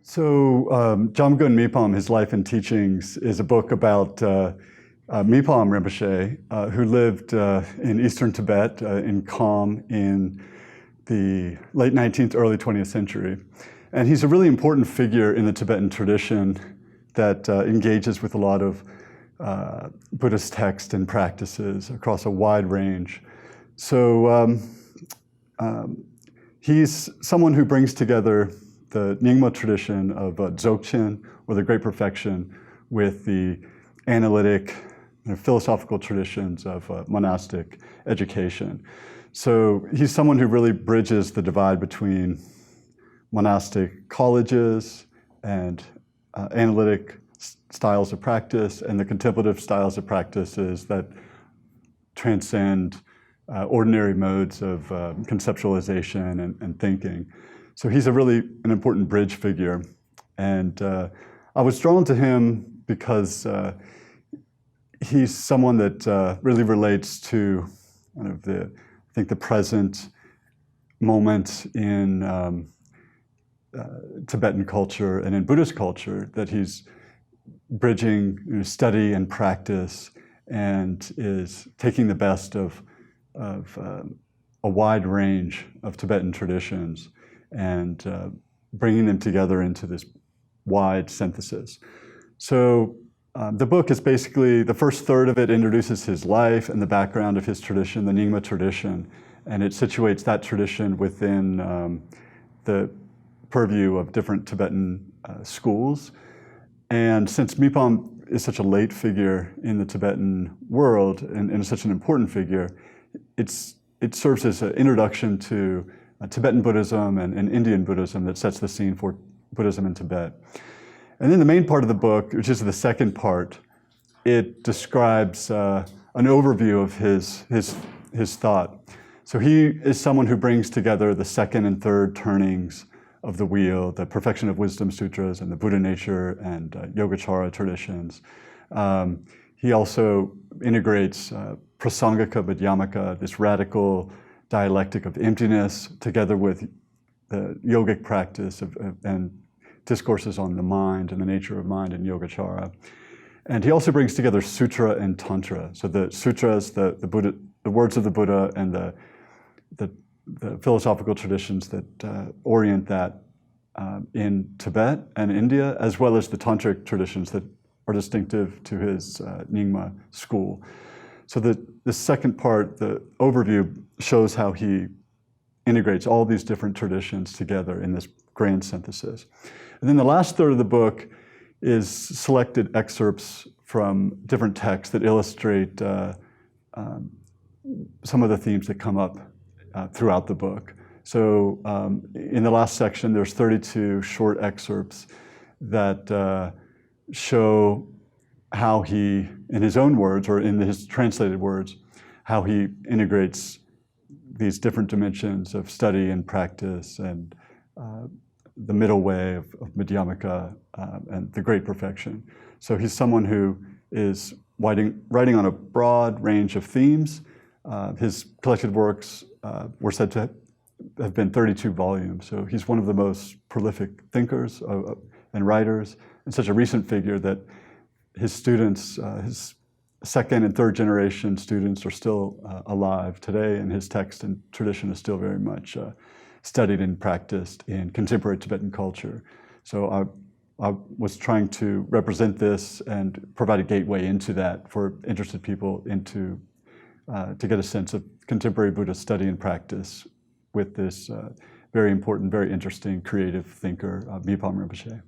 Jamgon Mipam, His Life and Teachings, is a book about Mipam Rinpoche, who lived in eastern Tibet, in Kham, in the late 19th, early 20th century. And he's a really important figure in the Tibetan tradition that engages with a lot of Buddhist texts and practices across a wide range. He's someone who brings together the Nyingma tradition of Dzogchen, or the Great Perfection, with the analytic and philosophical traditions of monastic education. So he's someone who really bridges the divide between monastic colleges and analytic styles of practice and the contemplative styles of practices that transcend ordinary modes of conceptualization and thinking. So he's an important bridge figure. And I was drawn to him because he's someone that really relates to kind of the present moment in Tibetan culture and in Buddhist culture, that he's bridging study and practice and is taking the best of a wide range of Tibetan traditions and bringing them together into this wide synthesis. So the book is basically, the first third of it introduces his life and the background of his tradition, the Nyingma tradition, and it situates that tradition within the purview of different Tibetan schools. And since Mipam is such a late figure in the Tibetan world and such an important figure, it serves as an introduction to Tibetan Buddhism and Indian Buddhism that sets the scene for Buddhism in Tibet. And then the main part of the book, which is the second part, it describes an overview of his thought. So he is someone who brings together the second and third turnings of the wheel, the Perfection of Wisdom Sutras and the Buddha Nature and Yogacara traditions. He also integrates prasangika madhyamaka, this radical dialectic of emptiness, together with the yogic practice and discourses on the mind and the nature of mind and Yogacara. And he also brings together sutra and tantra. So the sutras, the words of the Buddha, and the philosophical traditions that orient that in Tibet and India, as well as the tantric traditions that are distinctive to his Nyingma school. So the second part, the overview, shows how he integrates all these different traditions together in this grand synthesis. And then the last third of the book is selected excerpts from different texts that illustrate some of the themes that come up throughout the book. So in the last section, there's 32 short excerpts that show how he, in his own words, or in his translated words, how he integrates these different dimensions of study and practice and the middle way of Madhyamaka and the Great Perfection. So he's someone who is writing on a broad range of themes. His collected works were said to have been 32 volumes. So he's one of the most prolific thinkers and writers, and such a recent figure that his students, his second and third generation students, are still alive today, and his text and tradition is still very much studied and practiced in contemporary Tibetan culture. So I was trying to represent this and provide a gateway into that for interested people to get a sense of contemporary Buddhist study and practice with this very important, very interesting, creative thinker, Mipam Rinpoche.